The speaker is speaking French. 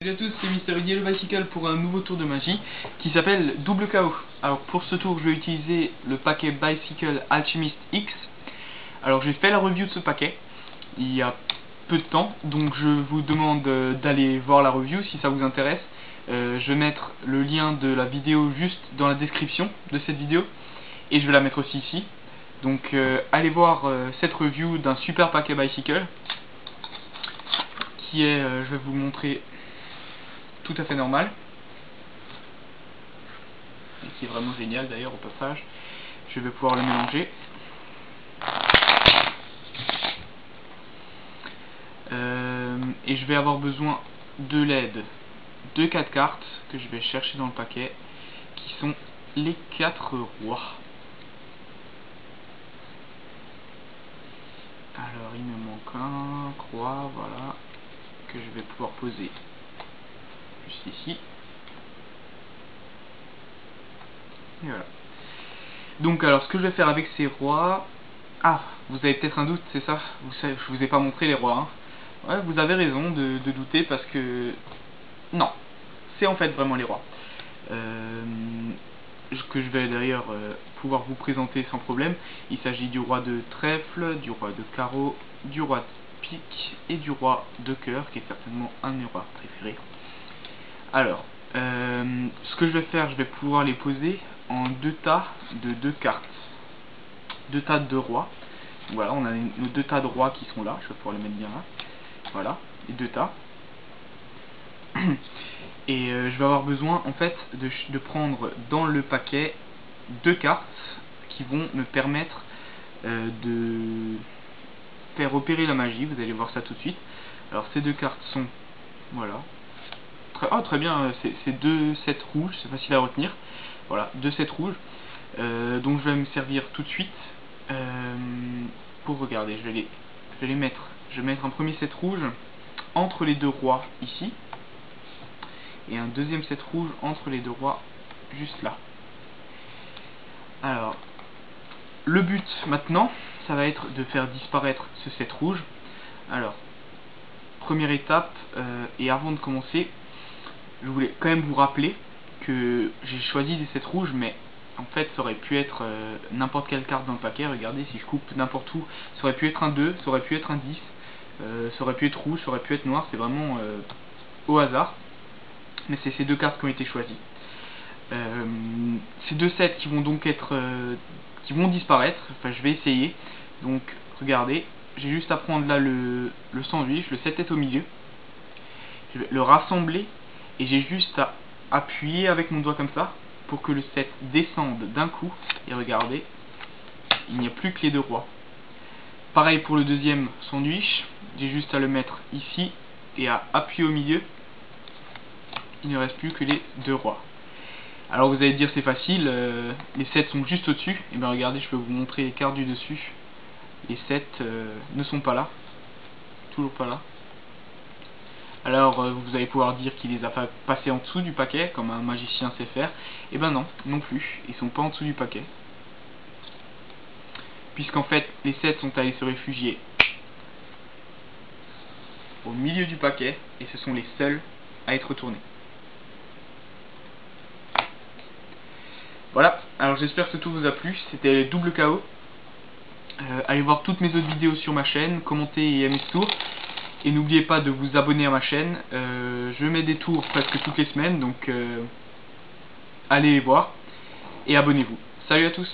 Salut à tous, c'est Mister Yellow Bicycle pour un nouveau tour de magie qui s'appelle Double KO. Alors pour ce tour, je vais utiliser le paquet Bicycle Alchemist X. Alors j'ai fait la review de ce paquet il y a peu de temps, donc je vous demande d'aller voir la review si ça vous intéresse. Je vais mettre le lien de la vidéo juste dans la description de cette vidéo et je vais la mettre aussi ici. Donc allez voir cette review d'un super paquet Bicycle qui est, je vais vous montrer, tout à fait normal et qui est vraiment génial d'ailleurs au passage. Je vais pouvoir le mélanger. Et je vais avoir besoin de l'aide de 4 cartes que je vais chercher dans le paquet, qui sont les 4 rois. Alors il me manque un roi, voilà, que je vais pouvoir poser juste ici. Et voilà. Donc alors ce que je vais faire avec ces rois... Ah, vous avez peut-être un doute, c'est ça? Vous savez, je vous ai pas montré les rois, hein. Ouais, vous avez raison de douter parce que... Non, c'est en fait vraiment les rois. Que je vais d'ailleurs pouvoir vous présenter sans problème. Il s'agit du roi de trèfle, du roi de carreau, du roi de pique et du roi de cœur, qui est certainement un de mes rois préférés. Alors, ce que je vais faire, je vais pouvoir les poser en 2 tas de 2 cartes. 2 tas de 2 rois. Voilà, on a nos 2 tas de rois qui sont là. Je vais pouvoir les mettre bien là. Voilà, les 2 tas. Et je vais avoir besoin en fait de prendre dans le paquet 2 cartes qui vont me permettre de faire opérer la magie. Vous allez voir ça tout de suite. Alors ces 2 cartes sont, voilà, très bien, c'est 2 sets rouges, c'est facile à retenir. Voilà, 2 sets rouges. Donc je vais me servir tout de suite pour regarder. Je vais les mettre. Je vais mettre un premier set rouge entre les 2 rois ici, et un deuxième set rouge entre les 2 rois juste là. Alors, le but maintenant, ça va être de faire disparaître ce set rouge. Alors, première étape, et avant de commencer, je voulais quand même vous rappeler que j'ai choisi des sets rouges, mais en fait ça aurait pu être n'importe quelle carte dans le paquet. Regardez, si je coupe n'importe où, ça aurait pu être un 2, ça aurait pu être un 10, ça aurait pu être rouge, ça aurait pu être noir, c'est vraiment au hasard. Mais c'est ces 2 cartes qui ont été choisies. Ces 2 sets qui vont donc être qui vont disparaître. Enfin, je vais essayer. Donc regardez, j'ai juste à prendre là le sandwich, le set est au milieu, je vais le rassembler et j'ai juste à appuyer avec mon doigt comme ça pour que le set descende d'un coup. Et regardez, il n'y a plus que les 2 rois. Pareil pour le deuxième sandwich, j'ai juste à le mettre ici et à appuyer au milieu. Il ne reste plus que les 2 rois. Alors vous allez dire c'est facile, les 7 sont juste au-dessus. Et bien regardez, je peux vous montrer les cartes du dessus. Les 7 ne sont pas là. Toujours pas là. Alors vous allez pouvoir dire qu'il les a passés en dessous du paquet, comme un magicien sait faire. Et ben non, non plus, ils sont pas en dessous du paquet. Puisqu'en fait, les 7 sont allés se réfugier au milieu du paquet, et ce sont les seuls à être retournés. Voilà, alors j'espère que ce tour vous a plu, c'était Double KO. Allez voir toutes mes autres vidéos sur ma chaîne, commentez et aimez ce tour. Et n'oubliez pas de vous abonner à ma chaîne, je mets des tours presque toutes les semaines, donc allez les voir et abonnez-vous. Salut à tous!